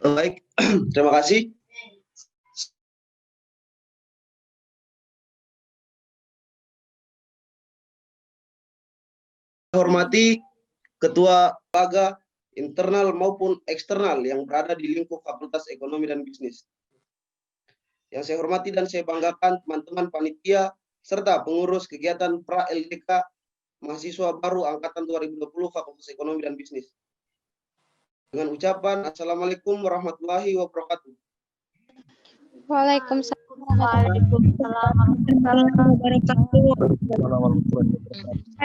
Baik, terima kasih. Hormati Ketua Lembaga internal maupun eksternal yang berada di lingkup Fakultas Ekonomi dan Bisnis. Yang saya hormati dan saya banggakan teman-teman panitia serta pengurus kegiatan pra-LDK mahasiswa baru angkatan 2020 Fakultas Ekonomi dan Bisnis. Dengan ucapan Assalamualaikum warahmatullahi wabarakatuh. Waalaikumsalam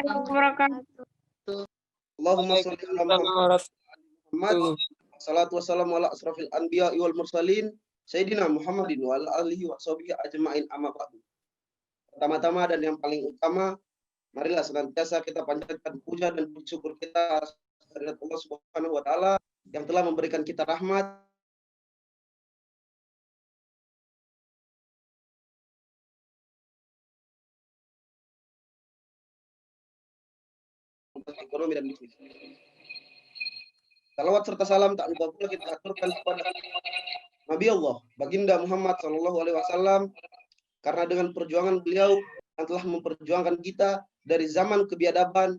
Wabarakatuh. Allahumma sholli ala Muhammad. Salatu wassalamu ala asrafil anbiya wal mursalin Sayyidina Muhammadin wa ala alihi wa sahbihi ajma'in amma ba'du. Pertama-tama dan yang paling utama, marilah senantiasa kita panjatkan puja dan puji syukur kita kehadirat Allah Subhanahu wa taala yang telah memberikan kita rahmat ekonomi dan bisnis. Salawat serta salam tak lupa pula kita aturkan kepada Nabi Allah, Baginda Muhammad Shallallahu Alaihi Wasallam, karena dengan perjuangan beliau yang telah memperjuangkan kita dari zaman kebiadaban,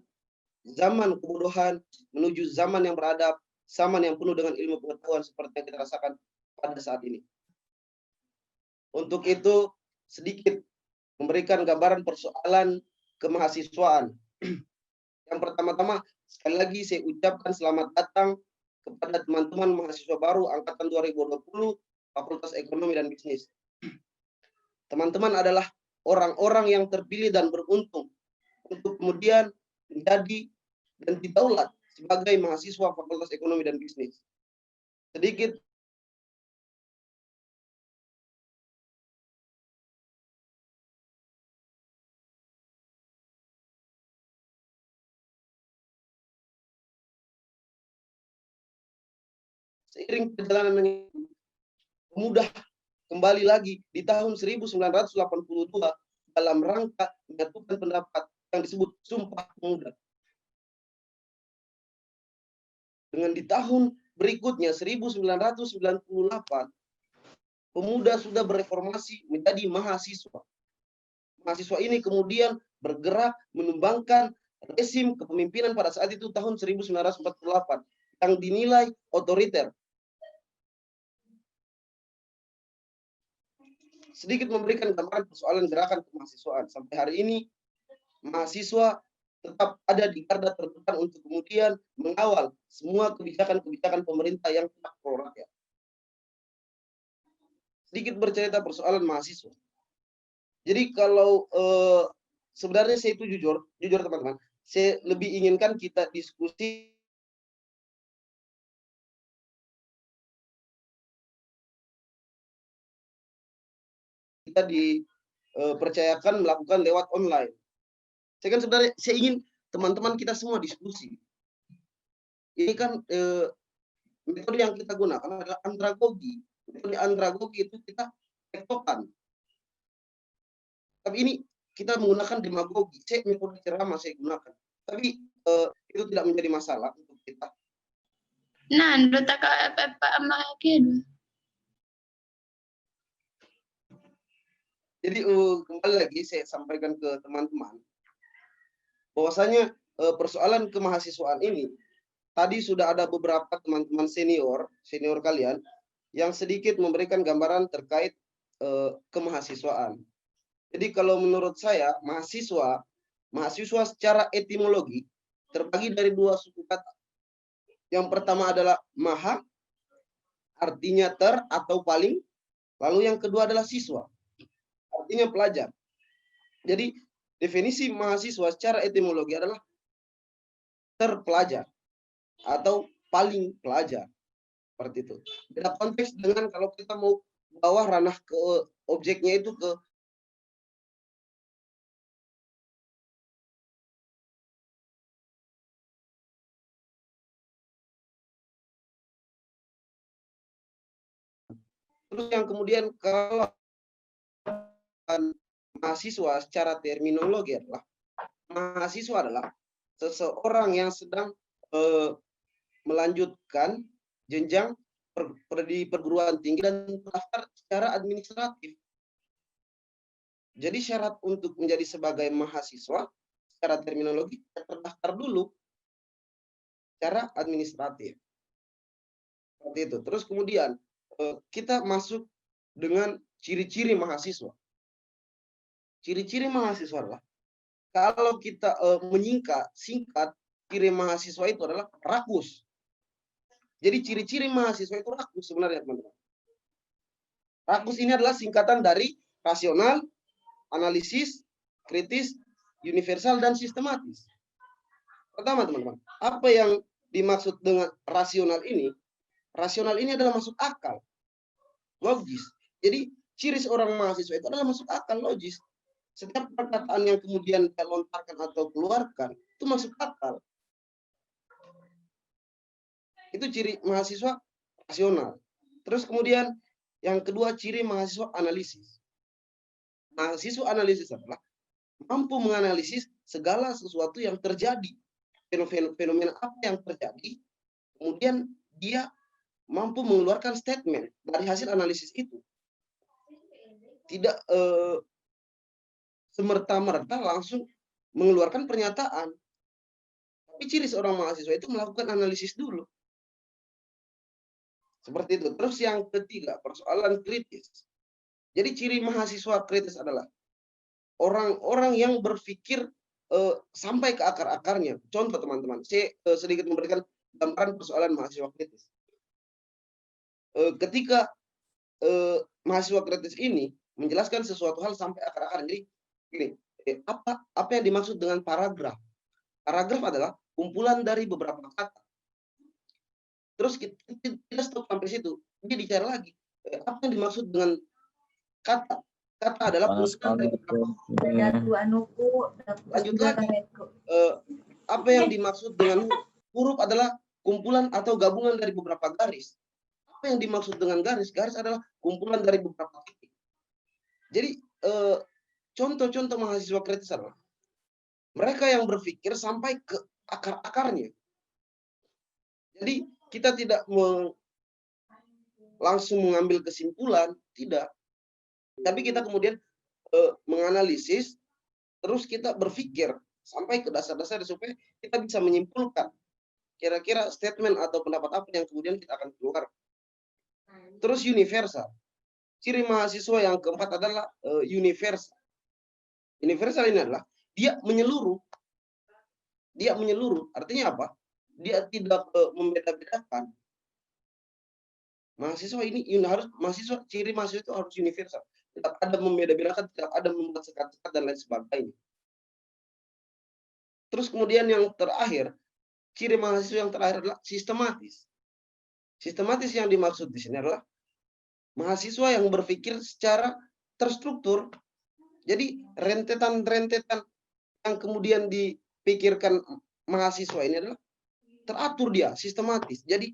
zaman kebodohan, menuju zaman yang beradab, zaman yang penuh dengan ilmu pengetahuan seperti yang kita rasakan pada saat ini. Untuk itu, sedikit memberikan gambaran persoalan kemahasiswaan. Yang pertama-tama, sekali lagi saya ucapkan selamat datang kepada teman-teman mahasiswa baru angkatan 2020 Fakultas Ekonomi dan Bisnis. Teman-teman adalah orang-orang yang terpilih dan beruntung untuk kemudian menjadi dan didaulat sebagai mahasiswa Fakultas Ekonomi dan Bisnis. Sedikit seiring perjalanan yang mudah kembali lagi di tahun 1982 dalam rangka menyatukan pendapat yang disebut Sumpah Pemuda. Dengan di tahun berikutnya 1998 pemuda sudah bereformasi menjadi mahasiswa. Mahasiswa ini kemudian bergerak menumbangkan rezim kepemimpinan pada saat itu tahun 1948 yang dinilai otoriter. Sedikit memberikan gambaran persoalan gerakan kemahasiswaan. Sampai hari ini, mahasiswa tetap ada di garda terdepan untuk kemudian mengawal semua kebijakan-kebijakan pemerintah yang tidak pro rakyat. Sedikit bercerita persoalan mahasiswa. Jadi kalau sebenarnya saya itu jujur teman-teman, saya lebih inginkan kita diskusi kita dipercayakan melakukan lewat online. Saya kan sebenarnya saya ingin teman-teman kita semua diskusi. Ini kan metode yang kita gunakan adalah andragogi. Metode andragogi itu kita tektokan. Tapi ini kita menggunakan demagogi. Saya metode ceramah saya gunakan. Tapi itu tidak menjadi masalah untuk kita. Nah, ndak apa makin. Jadi kembali lagi saya sampaikan ke teman-teman bahwasanya persoalan kemahasiswaan ini tadi sudah ada beberapa teman-teman senior kalian yang sedikit memberikan gambaran terkait kemahasiswaan. Jadi kalau menurut saya mahasiswa secara etimologi terbagi dari dua suku kata. Yang pertama adalah maha, artinya ter atau paling, lalu yang kedua adalah siswa, artinya pelajar. Jadi definisi mahasiswa secara etimologi adalah terpelajar atau paling pelajar. Seperti itu. Beda konteks dengan kalau kita mau bawa ranah ke objeknya itu ke terus yang kemudian kalau mahasiswa secara terminologi adalah mahasiswa adalah seseorang yang sedang melanjutkan jenjang di perguruan tinggi dan terdaftar secara administratif. Jadi syarat untuk menjadi sebagai mahasiswa secara terminologi terdaftar dulu secara administratif. Seperti itu. Terus kemudian kita masuk dengan ciri-ciri mahasiswa. Ciri-ciri mahasiswa adalah kalau kita singkat, ciri mahasiswa itu adalah rakus. Jadi ciri-ciri mahasiswa itu rakus sebenarnya, teman-teman. Rakus ini adalah singkatan dari rasional, analisis, kritis, universal, dan sistematis. Pertama, teman-teman, apa yang dimaksud dengan rasional ini? Rasional ini adalah masuk akal, logis. Jadi ciri seorang mahasiswa itu adalah masuk akal, logis. Setiap perkataan yang kemudian dia lontarkan atau keluarkan itu masuk akal. Itu ciri mahasiswa rasional. Terus kemudian yang kedua, ciri mahasiswa analisis. Mahasiswa analisis adalah mampu menganalisis segala sesuatu yang terjadi. Fenomena apa yang terjadi, kemudian dia mampu mengeluarkan statement dari hasil analisis itu. Tidak semerta-merta langsung mengeluarkan pernyataan. Tapi ciri seorang mahasiswa itu melakukan analisis dulu. Seperti itu. Terus yang ketiga, persoalan kritis. Jadi ciri mahasiswa kritis adalah orang-orang yang berpikir sampai ke akar-akarnya. Contoh, teman-teman, saya sedikit memberikan gambaran persoalan mahasiswa kritis. Ketika mahasiswa kritis ini menjelaskan sesuatu hal sampai akar-akarnya. Jadi gini, apa yang dimaksud dengan paragraf? Paragraf adalah kumpulan dari beberapa kata. Terus kita stop sampai situ. Dia bicara lagi. Apa yang dimaksud dengan kata? Kata adalah kumpulan dari beberapa kata. Lanjut lagi. Apa yang dimaksud dengan huruf adalah kumpulan atau gabungan dari beberapa garis. Apa yang dimaksud dengan garis? Garis adalah kumpulan dari beberapa titik. Jadi contoh-contoh mahasiswa kritis adalah mereka yang berpikir sampai ke akar-akarnya. Jadi kita tidak langsung mengambil kesimpulan, tidak. Tapi kita kemudian menganalisis, terus kita berpikir sampai ke dasar-dasar supaya kita bisa menyimpulkan kira-kira statement atau pendapat apa yang kemudian kita akan keluar. Terus universal. Ciri mahasiswa yang keempat adalah universal. Universal ini adalah dia menyeluruh. Dia menyeluruh. Artinya apa? Dia tidak membeda-bedakan. Mahasiswa ini harus ciri mahasiswa itu harus universal. Tidak ada membeda-bedakan, tidak ada membuat sekat-sekat dan lain sebagainya. Terus kemudian yang terakhir, ciri mahasiswa yang terakhir adalah sistematis. Sistematis yang dimaksud di sini adalah mahasiswa yang berpikir secara terstruktur. Jadi rentetan-rentetan yang kemudian dipikirkan mahasiswa ini adalah teratur, dia sistematis. Jadi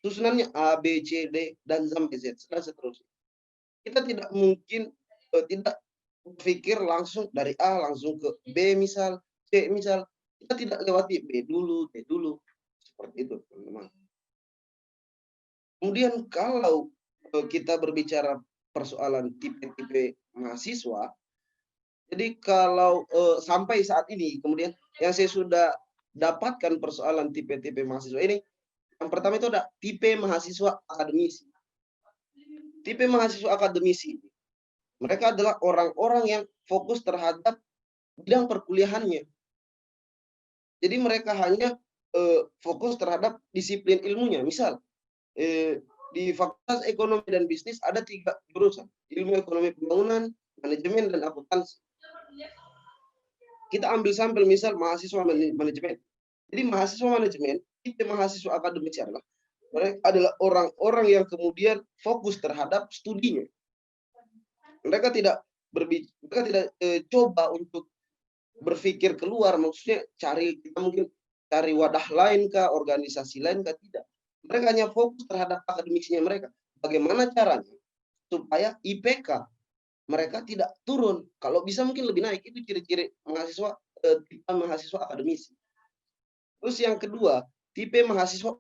susunannya A, B, C, D, dan sampai Z, dan seterusnya. Kita tidak mungkin tidak berpikir langsung dari A langsung ke B misal, C misal. Kita tidak lewati B dulu, D dulu. Seperti itu, teman-teman. Kemudian kalau kita berbicara persoalan tipe-tipe mahasiswa, jadi kalau sampai saat ini, kemudian yang saya sudah dapatkan persoalan tipe-tipe mahasiswa ini, yang pertama itu ada tipe mahasiswa akademisi. Tipe mahasiswa akademisi, mereka adalah orang-orang yang fokus terhadap bidang perkuliahannya. Jadi mereka hanya fokus terhadap disiplin ilmunya. Misal, di Fakultas Ekonomi dan Bisnis ada 3 jurusan. Ilmu ekonomi pembangunan, manajemen, dan akuntansi. Kita ambil sampel misal mahasiswa manajemen. Jadi mahasiswa manajemen, tipe mahasiswa akademisi adalah mereka adalah orang-orang yang kemudian fokus terhadap studinya. Mereka tidak coba untuk berpikir keluar, maksudnya kita mungkin cari wadah lain kah, organisasi lain kah, tidak. Mereka hanya fokus terhadap akademisinya mereka. Bagaimana caranya supaya IPK mereka tidak turun, kalau bisa mungkin lebih naik. Itu ciri-ciri mahasiswa tipe mahasiswa akademisi. Terus yang kedua, tipe mahasiswa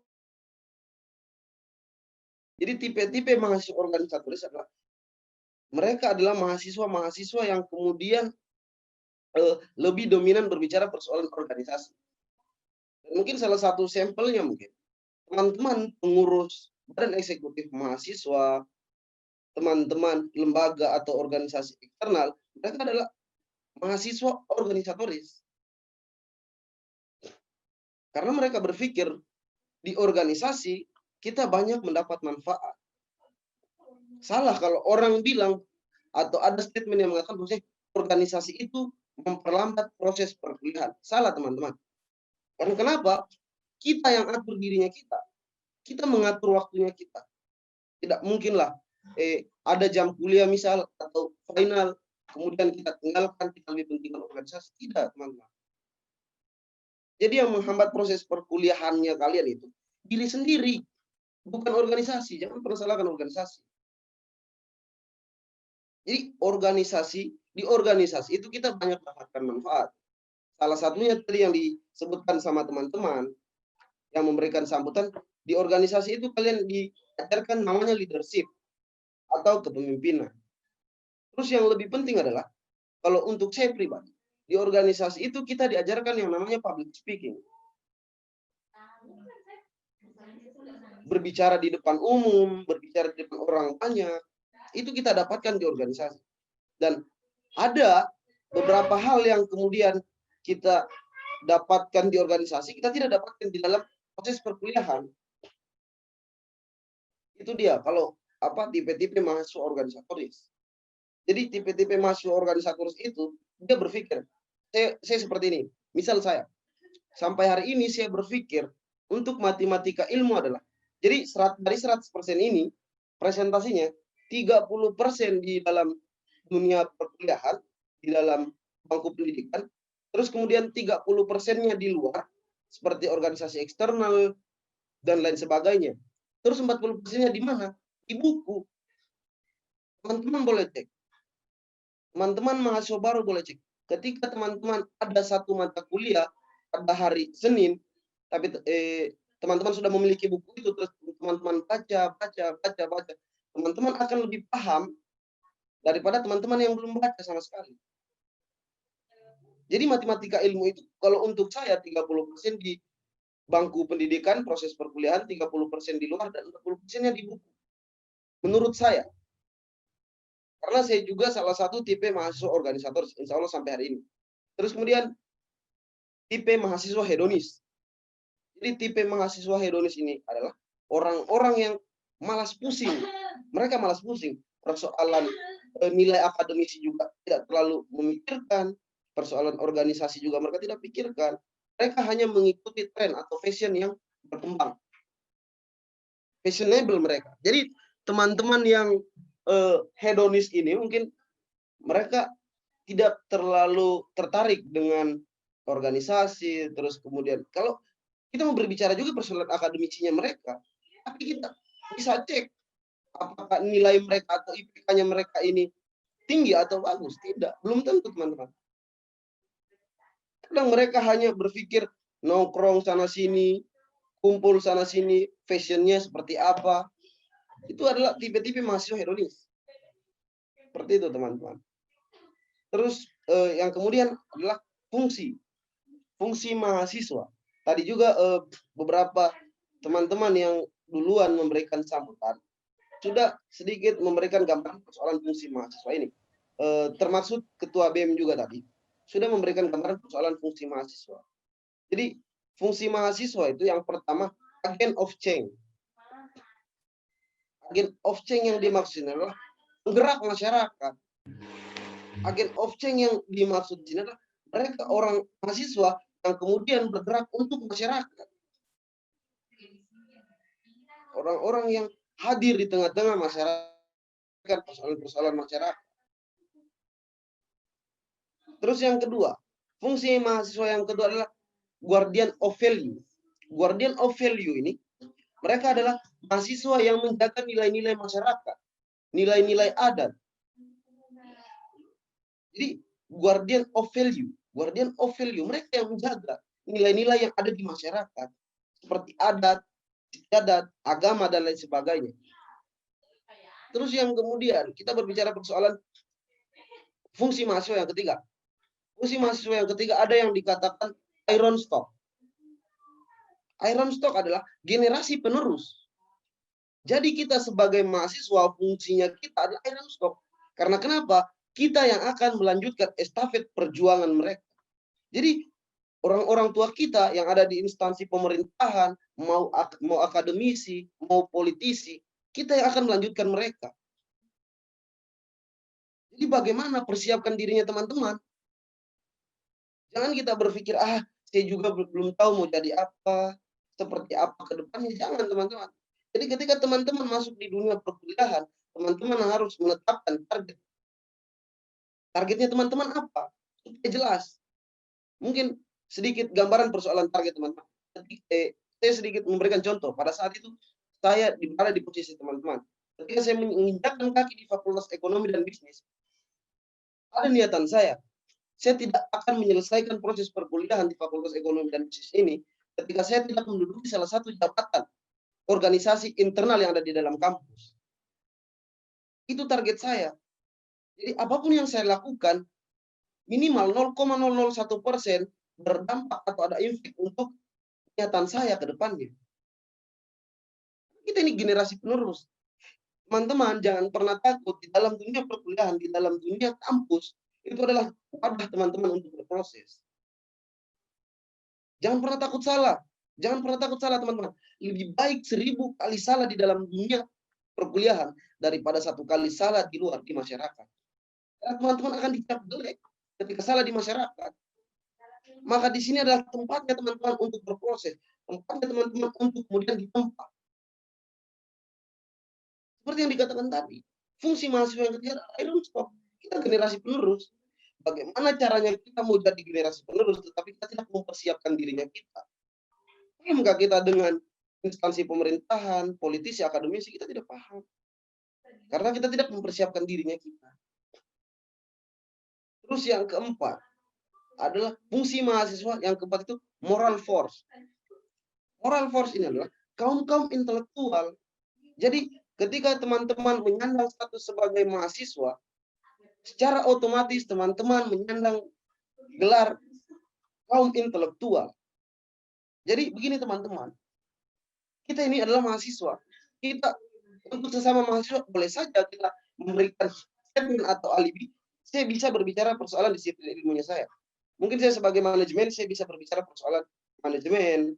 Jadi tipe-tipe mahasiswa organisatoris adalah mereka adalah mahasiswa-mahasiswa yang kemudian lebih dominan berbicara persoalan organisasi. Mungkin salah satu sampelnya mungkin teman-teman pengurus badan eksekutif mahasiswa, teman-teman lembaga atau organisasi eksternal, mereka adalah mahasiswa organisatoris. Karena mereka berpikir di organisasi kita banyak mendapat manfaat. Salah kalau orang bilang atau ada statement yang mengatakan bahwa organisasi itu memperlambat proses perkuliahan. Salah teman-teman. Karena kenapa? Kita yang atur dirinya kita. Kita mengatur waktunya kita. Tidak mungkinlah ada jam kuliah misal atau final, kemudian kita tinggalkan, kita lebih pentingkan organisasi. Tidak, teman-teman. Jadi yang menghambat proses perkuliahannya kalian itu diri sendiri, bukan organisasi. Jangan pernah salahkan organisasi. Jadi di organisasi itu kita banyak dapatkan manfaat. Salah satunya tadi yang disebutkan sama teman-teman yang memberikan sambutan, di organisasi itu kalian diajarkan namanya leadership atau kepemimpinan. Terus yang lebih penting adalah, kalau untuk saya pribadi, di organisasi itu kita diajarkan yang namanya public speaking. Berbicara di depan umum, berbicara di depan orang banyak, itu kita dapatkan di organisasi. Dan ada beberapa hal yang kemudian kita dapatkan di organisasi, kita tidak dapatkan di dalam proses perkuliahan. Itu dia, kalau tipe-tipe mahasiswa organisatoris. Jadi tipe-tipe mahasiswa organisatoris itu, dia berpikir, saya seperti ini. Misal saya, sampai hari ini saya berpikir, untuk matematika ilmu adalah, jadi dari 100% ini, presentasinya, 30% di dalam dunia perkuliahan, di dalam bangku pendidikan, terus kemudian 30%-nya di luar, seperti organisasi eksternal, dan lain sebagainya. Terus 40%-nya di mana? Di buku. Teman-teman boleh cek. Teman-teman mahasiswa baru boleh cek. Ketika teman-teman ada satu mata kuliah pada hari Senin, tapi teman-teman sudah memiliki buku itu, terus teman-teman baca. Teman-teman akan lebih paham daripada teman-teman yang belum baca sama sekali. Jadi matematika ilmu itu, kalau untuk saya 30% di bangku pendidikan, proses perkuliahan, 30% di luar, dan 40%-nya di buku. Menurut saya. Karena saya juga salah satu tipe mahasiswa organisator, insya Allah sampai hari ini. Terus kemudian, tipe mahasiswa hedonis. Jadi tipe mahasiswa hedonis ini adalah orang-orang yang malas pusing. Mereka malas pusing. Persoalan nilai akademisi juga tidak terlalu memikirkan. Persoalan organisasi juga mereka tidak pikirkan. Mereka hanya mengikuti tren atau fashion yang berkembang. Fashionable mereka. Jadi teman-teman yang hedonis ini mungkin mereka tidak terlalu tertarik dengan organisasi. Terus kemudian kalau kita mau berbicara juga persoalan akademisinya mereka, tapi kita bisa cek apakah nilai mereka atau IPK-nya mereka ini tinggi atau bagus. Tidak, belum tentu teman-teman. Kadang mereka hanya berpikir nongkrong sana sini, kumpul sana sini, fashionnya seperti apa. Itu adalah tipe-tipe mahasiswa hedonis. Seperti itu teman-teman. Terus yang kemudian adalah fungsi mahasiswa. Tadi juga beberapa teman-teman yang duluan memberikan sambutan sudah sedikit memberikan gambaran persoalan fungsi mahasiswa ini. Termasuk Ketua BEM juga tadi sudah memberikan gambaran persoalan fungsi mahasiswa. Jadi fungsi mahasiswa itu yang pertama, agent of change. Agent of change yang dimaksud adalah penggerak masyarakat. Agent of change yang dimaksud di sini adalah mereka orang mahasiswa yang kemudian bergerak untuk masyarakat. Orang-orang yang hadir di tengah-tengah masyarakat, persoalan-persoalan masyarakat. Terus yang kedua, fungsi mahasiswa yang kedua adalah guardian of value. Guardian of value ini, mereka adalah mahasiswa yang menjaga nilai-nilai masyarakat, nilai-nilai adat. Jadi, guardian of value, mereka yang menjaga nilai-nilai yang ada di masyarakat, seperti adat, agama, dan lain sebagainya. Terus yang kemudian kita berbicara persoalan fungsi mahasiswa yang ketiga. Fungsi mahasiswa yang ketiga ada yang dikatakan iron stock. Iron stock adalah generasi penerus. Jadi kita sebagai mahasiswa fungsinya kita adalah iron stock. Karena kenapa? Kita yang akan melanjutkan estafet perjuangan mereka. Jadi orang-orang tua kita yang ada di instansi pemerintahan, mau akademisi, mau politisi, kita yang akan melanjutkan mereka. Jadi bagaimana persiapkan dirinya teman-teman? Jangan kita berpikir, saya juga belum tahu mau jadi apa, seperti apa ke depannya. Jangan teman-teman. Jadi ketika teman-teman masuk di dunia perkuliahan, teman-teman harus menetapkan target. Targetnya teman-teman apa? Supaya jelas. Mungkin sedikit gambaran persoalan target teman-teman. Saya sedikit memberikan contoh. Pada saat itu, saya berada di posisi teman-teman. Ketika saya menginjakkan kaki di Fakultas Ekonomi dan Bisnis, ada niatan saya tidak akan menyelesaikan proses perkuliahan di Fakultas Ekonomi dan Bisnis ini ketika saya tidak menduduki salah satu jabatan organisasi internal yang ada di dalam kampus. Itu target saya. Jadi apapun yang saya lakukan, minimal 0,001% berdampak atau ada impact untuk niatan saya ke depannya. Kita ini generasi penerus. Teman-teman jangan pernah takut di dalam dunia perkuliahan, di dalam dunia kampus, itu adalah wadah teman-teman untuk berproses. Jangan pernah takut salah. Jangan pernah takut salah, teman-teman. Lebih baik 1000 kali salah di dalam dunia perkuliahan daripada 1 kali salah di luar, di masyarakat. Karena teman-teman akan dicap jelek ketika salah di masyarakat. Maka di sini adalah tempatnya teman-teman untuk berproses. Tempatnya teman-teman untuk kemudian ditempa. Seperti yang dikatakan tadi. Fungsi mahasiswa yang ketiga adalah iron stock. Kita generasi penerus. Bagaimana caranya kita mau jadi generasi penerus, tetapi kita tidak mempersiapkan dirinya kita. Pahamkah kita dengan instansi pemerintahan, politisi, akademisi? Kita tidak paham. Karena kita tidak mempersiapkan dirinya kita. Terus yang keempat adalah fungsi mahasiswa. Yang keempat itu moral force. Moral force ini adalah kaum-kaum intelektual. Jadi ketika teman-teman menyandang status sebagai mahasiswa, secara otomatis teman-teman menyandang gelar kaum intelektual. Jadi begini teman-teman, kita ini adalah mahasiswa. Kita untuk sesama mahasiswa boleh saja kita memberikan statement atau alibi. Saya bisa berbicara persoalan disiplin ilmunya saya. Mungkin saya sebagai manajemen, saya bisa berbicara persoalan manajemen,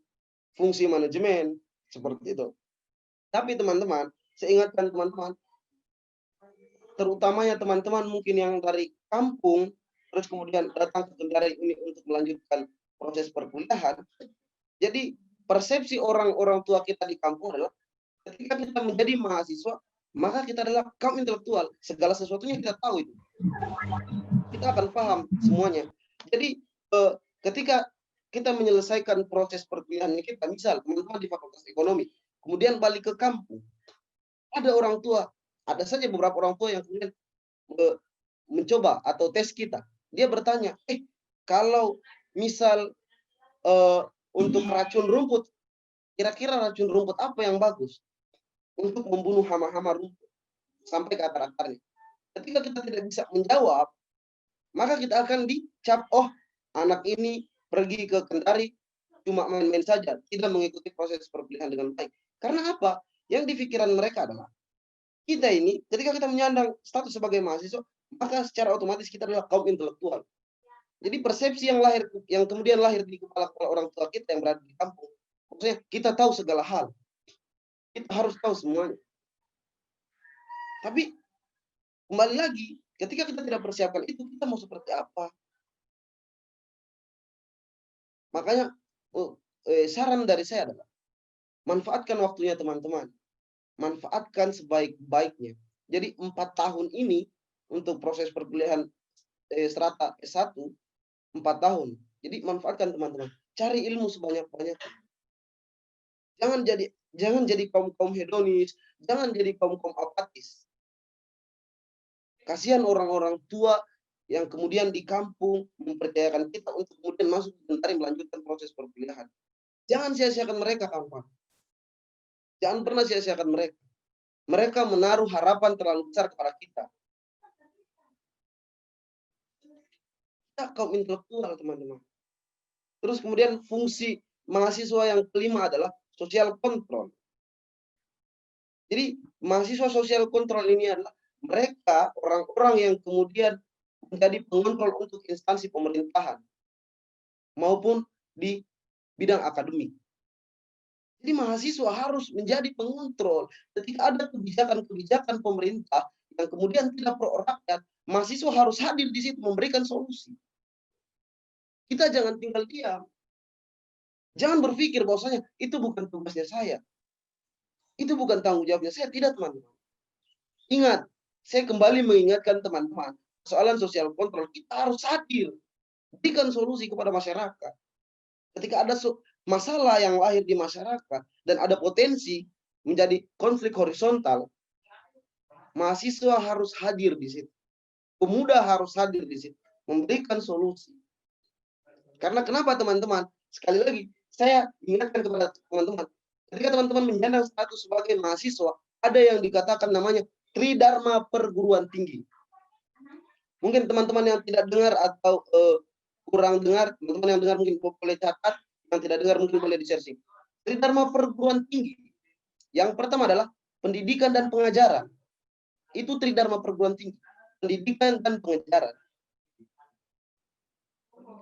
fungsi manajemen, seperti itu. Tapi teman-teman, saya ingatkan teman-teman, terutamanya teman-teman mungkin yang dari kampung, terus kemudian datang ke Kendari ini untuk melanjutkan proses perkuliahan. Jadi persepsi orang-orang tua kita di kampung adalah ketika kita menjadi mahasiswa, maka kita adalah kaum intelektual. Segala sesuatunya kita tahu itu. Kita akan paham semuanya. Jadi ketika kita menyelesaikan proses perkuliahan kita, misal teman-teman di Fakultas Ekonomi, kemudian balik ke kampung, ada orang tua, ada saja beberapa orang tua yang kemudian mencoba atau tes kita. Dia bertanya, kalau misal untuk racun rumput, kira-kira racun rumput apa yang bagus untuk membunuh hama-hama rumput sampai ke akar-akarnya? Ketika kita tidak bisa menjawab, maka kita akan dicap, anak ini pergi ke Kendari cuma main-main saja, tidak mengikuti proses perkuliahan dengan baik. Karena apa? Yang di pikiran mereka adalah, kita ini ketika kita menyandang status sebagai mahasiswa, maka secara otomatis kita adalah kaum intelektual. Jadi persepsi yang kemudian lahir di kepala orang tua kita yang berada di kampung, maksudnya kita tahu segala hal, kita harus tahu semuanya. Tapi kembali lagi, ketika kita tidak persiapkan itu, kita mau seperti apa? Makanya saran dari saya adalah manfaatkan waktunya teman-teman, manfaatkan sebaik-baiknya. Jadi 4 tahun ini untuk proses perkuliahan strata S1 4 tahun. Jadi manfaatkan teman-teman. Cari ilmu sebanyak-banyaknya. Jangan jadi kaum hedonis, jangan jadi kaum apatis. Kasihan orang-orang tua yang kemudian di kampung mempercayakan kita untuk kemudian masuk dan melanjutkan proses perkuliahan. Jangan sia-siakan mereka, kawan. Jangan pernah sia-siakan mereka. mereka menaruh harapan terlalu besar kepada kita. Kita kaum intelektual, teman-teman. Terus kemudian fungsi mahasiswa yang kelima adalah sosial kontrol. Jadi mahasiswa sosial kontrol ini adalah mereka orang-orang yang kemudian menjadi pengontrol untuk instansi pemerintahan maupun di bidang akademik. Jadi mahasiswa harus menjadi pengontrol ketika ada kebijakan-kebijakan pemerintah yang kemudian tidak pro rakyat, mahasiswa harus hadir di situ memberikan solusi. Kita jangan tinggal diam. Jangan berpikir bahwasanya itu bukan tugasnya saya. Itu bukan tanggung jawabnya saya. Tidak, teman-teman. Ingat, saya kembali mengingatkan teman-teman, soalan sosial kontrol, kita harus hadir. Berikan solusi kepada masyarakat. Ketika ada masalah yang lahir di masyarakat dan ada potensi menjadi konflik horizontal, mahasiswa harus hadir di situ. Pemuda harus hadir di situ, memberikan solusi. Karena kenapa, teman-teman? Sekali lagi, saya ingatkan kepada teman-teman, ketika teman-teman menyandang status sebagai mahasiswa, ada yang dikatakan namanya Tridharma perguruan tinggi. Mungkin teman-teman yang tidak dengar atau kurang dengar, teman-teman yang dengar mungkin boleh catat, yang tidak dengar mungkin boleh di-searching. Tridharma perguruan tinggi. Yang pertama adalah pendidikan dan pengajaran. Itu Tridharma perguruan tinggi. Pendidikan dan pengajaran.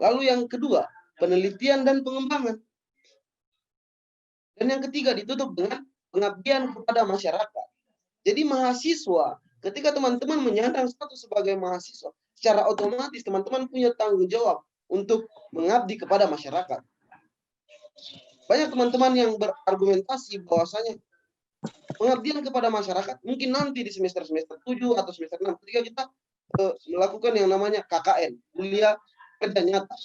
Lalu yang kedua, penelitian dan pengembangan. Dan yang ketiga ditutup dengan pengabdian kepada masyarakat. Jadi mahasiswa, ketika teman-teman menyandang status sebagai mahasiswa, secara otomatis teman-teman punya tanggung jawab untuk mengabdi kepada masyarakat. Banyak teman-teman yang berargumentasi bahwasanya pengabdian kepada masyarakat mungkin nanti di semester-semester 7 atau semester 6 ketika kita melakukan yang namanya KKN, kuliah kerja nyata.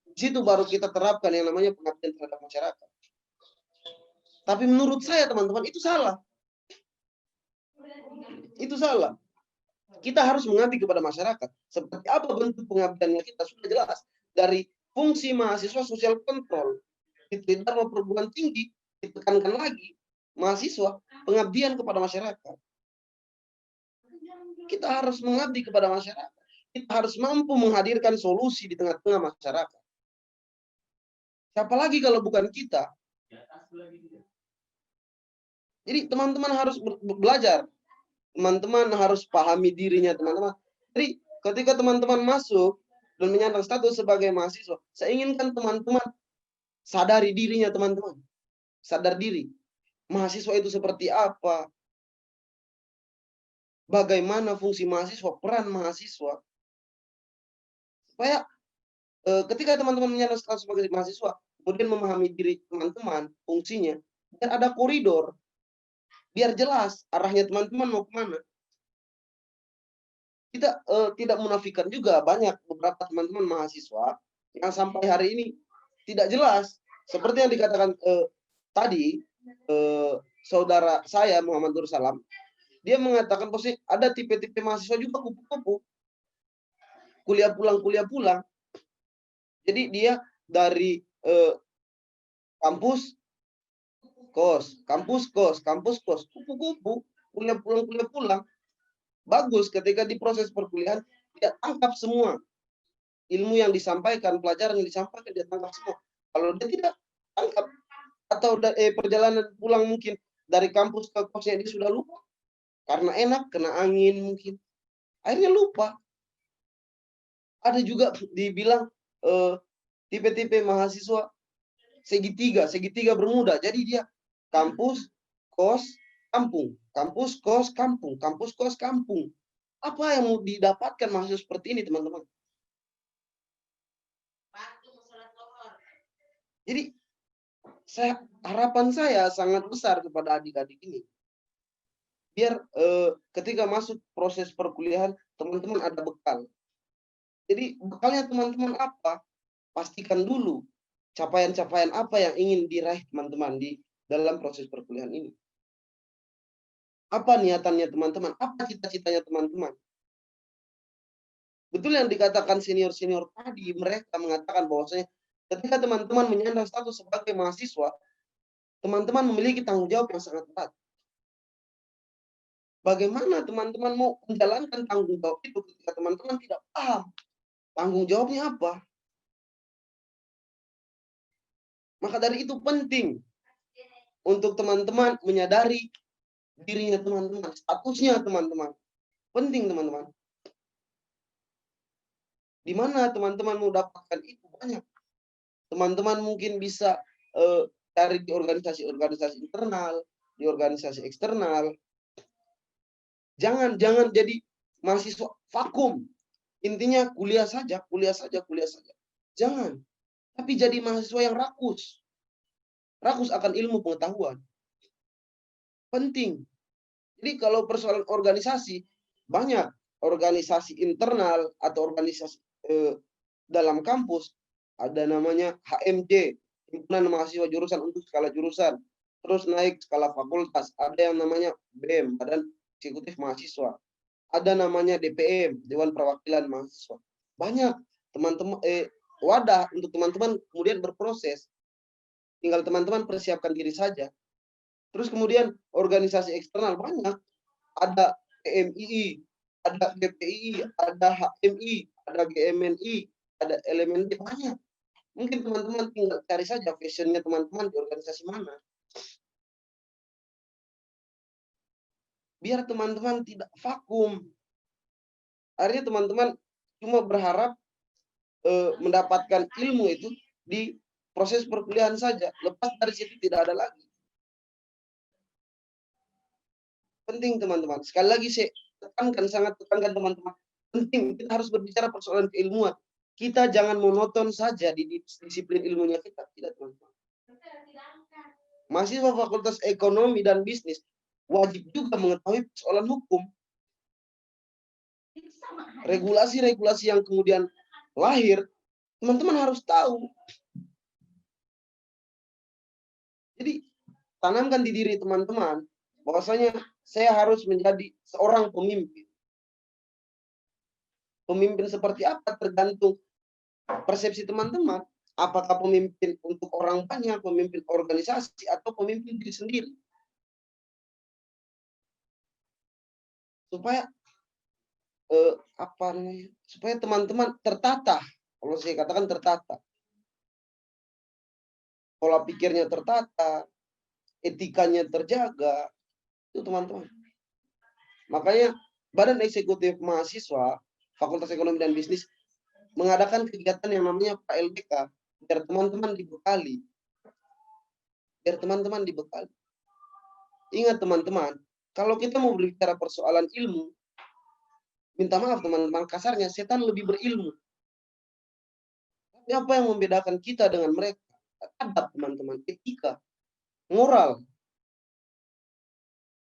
Di situ baru kita terapkan yang namanya pengabdian terhadap masyarakat. Tapi menurut saya, teman-teman, itu salah. Itu salah. Kita harus mengabdi kepada masyarakat. Seperti apa bentuk pengabdiannya kita sudah jelas. Dari fungsi mahasiswa sosial kontrol, di Tridharma perguruan tinggi, ditekankan lagi, mahasiswa pengabdian kepada masyarakat. Kita harus mengabdi kepada masyarakat. Kita harus mampu menghadirkan solusi di tengah-tengah masyarakat. Siapa lagi kalau bukan kita? Jadi teman-teman harus belajar. Teman-teman harus pahami dirinya, teman-teman. Jadi ketika teman-teman masuk dan menyandang status sebagai mahasiswa, saya inginkan teman-teman sadari dirinya, teman-teman. Sadar diri. Mahasiswa itu seperti apa? Bagaimana fungsi mahasiswa, peran mahasiswa? Supaya ketika teman-teman menyandang status sebagai mahasiswa, kemudian memahami diri teman-teman, fungsinya, dan ada koridor, biar jelas arahnya teman-teman mau kemana. Kita tidak menafikan juga banyak beberapa teman-teman mahasiswa yang sampai hari ini tidak jelas. Seperti yang dikatakan tadi, saudara saya Muhammad Nur Salam, dia mengatakan bahwa ada tipe-tipe mahasiswa juga kupu-kupu. Kuliah pulang. Jadi dia dari kampus kos, kupu-kupu, kuliah pulang. Bagus ketika di proses perkuliahan dia tangkap semua ilmu yang disampaikan, pelajaran yang disampaikan dia tangkap semua. Kalau dia tidak tangkap atau perjalanan pulang mungkin dari kampus ke kosnya dia sudah lupa karena enak kena angin mungkin, akhirnya lupa. Ada juga dibilang tipe-tipe mahasiswa segitiga bermuda. Jadi dia kampus, kos, kampung, kampus, kos, kampung, kampus, kos, kampung. Apa yang mau didapatkan mahasiswa seperti ini, teman-teman? Jadi harapan saya sangat besar kepada adik-adik ini. Biar ketika masuk proses perkuliahan, teman-teman ada bekal. Jadi bekalnya teman-teman apa? Pastikan dulu capaian-capaian apa yang ingin diraih teman-teman di dalam proses perkuliahan ini. Apa niatannya teman-teman? Apa cita-citanya teman-teman? Betul yang dikatakan senior-senior tadi, mereka mengatakan bahwasanya ketika teman-teman menyandang status sebagai mahasiswa, teman-teman memiliki tanggung jawab yang sangat berat. Bagaimana teman-teman mau menjalankan tanggung jawab itu ketika teman-teman tidak paham tanggung jawabnya apa? Maka dari itu penting untuk teman-teman menyadari dirinya teman-teman, statusnya teman-teman. Penting teman-teman. Di mana teman-teman mau dapatkan itu banyak. Teman-teman mungkin bisa cari di organisasi-organisasi internal, di organisasi eksternal. Jangan jadi mahasiswa vakum. Intinya kuliah saja. Jangan. Tapi jadi mahasiswa yang rakus. Rakus akan ilmu pengetahuan. Penting. Jadi kalau persoalan organisasi, banyak organisasi internal atau organisasi dalam kampus. Ada namanya HMJ, Himpunan Mahasiswa Jurusan untuk skala jurusan. Terus naik skala fakultas. Ada yang namanya BEM, Badan Eksekutif Mahasiswa. Ada namanya DPM, Dewan Perwakilan Mahasiswa. Banyak teman-teman wadah untuk teman-teman kemudian berproses. Tinggal teman-teman persiapkan diri saja. Terus kemudian organisasi eksternal banyak. Ada PMII, ada GPI, ada HMI, ada GMNI, ada LMND, banyak. Mungkin teman-teman tinggal cari saja passionnya teman-teman di organisasi mana. Biar teman-teman tidak vakum. Akhirnya teman-teman cuma berharap mendapatkan ilmu itu di proses perkuliahan saja. Lepas dari situ tidak ada lagi. Penting teman-teman. Sekali lagi saya sangat tekankan teman-teman. Penting, kita harus berbicara persoalan keilmuan. Kita jangan monoton saja di disiplin ilmunya kita. Tidak, teman-teman. Mahasiswa Fakultas Ekonomi dan Bisnis wajib juga mengetahui persoalan hukum. Regulasi-regulasi yang kemudian lahir, teman-teman harus tahu. Jadi, tanamkan di diri teman-teman bahwasanya saya harus menjadi seorang pemimpin. Pemimpin seperti apa tergantung persepsi teman-teman. Apakah pemimpin untuk orang banyak, pemimpin organisasi, atau pemimpin diri sendiri. Supaya supaya teman-teman tertata. Kalau saya katakan tertata. Pola pikirnya tertata, etikanya terjaga. Itu teman-teman. Makanya Badan Eksekutif Mahasiswa Fakultas Ekonomi dan Bisnis mengadakan kegiatan yang namanya PLBK biar teman-teman dibekali. Ingat teman-teman, kalau kita mau berbicara persoalan ilmu, minta maaf teman-teman, kasarnya setan lebih berilmu. Tapi apa yang membedakan kita dengan mereka? Adab teman-teman, etika, moral.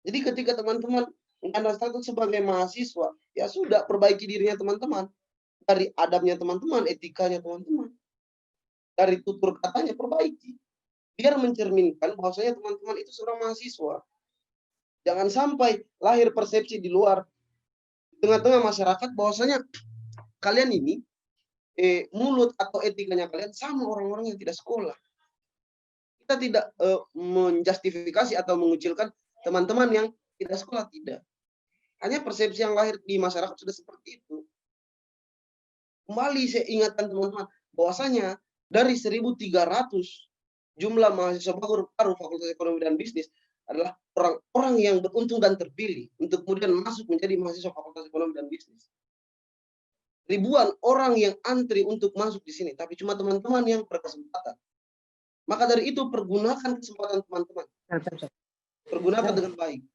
Jadi ketika teman-teman Anda status sebagai mahasiswa, ya sudah perbaiki dirinya teman-teman. Dari adabnya teman-teman, etikanya teman-teman. Dari tutur katanya perbaiki. Biar mencerminkan bahwasanya teman-teman itu seorang mahasiswa. Jangan sampai lahir persepsi di luar tengah-tengah masyarakat bahwasanya kalian ini mulut atau etikanya kalian sama orang-orang yang tidak sekolah. Kita tidak menjustifikasi atau mengucilkan teman-teman yang tidak sekolah, tidak. Hanya persepsi yang lahir di masyarakat sudah seperti itu. Kembali saya ingatkan teman-teman bahwasanya dari 1.300 jumlah mahasiswa baru Fakultas Ekonomi dan Bisnis adalah orang-orang yang beruntung dan terpilih untuk kemudian masuk menjadi mahasiswa Fakultas Ekonomi dan Bisnis. Ribuan orang yang antri untuk masuk di sini, tapi cuma teman-teman yang berkesempatan. Maka dari itu pergunakan kesempatan teman-teman. Pergunakan dengan baik.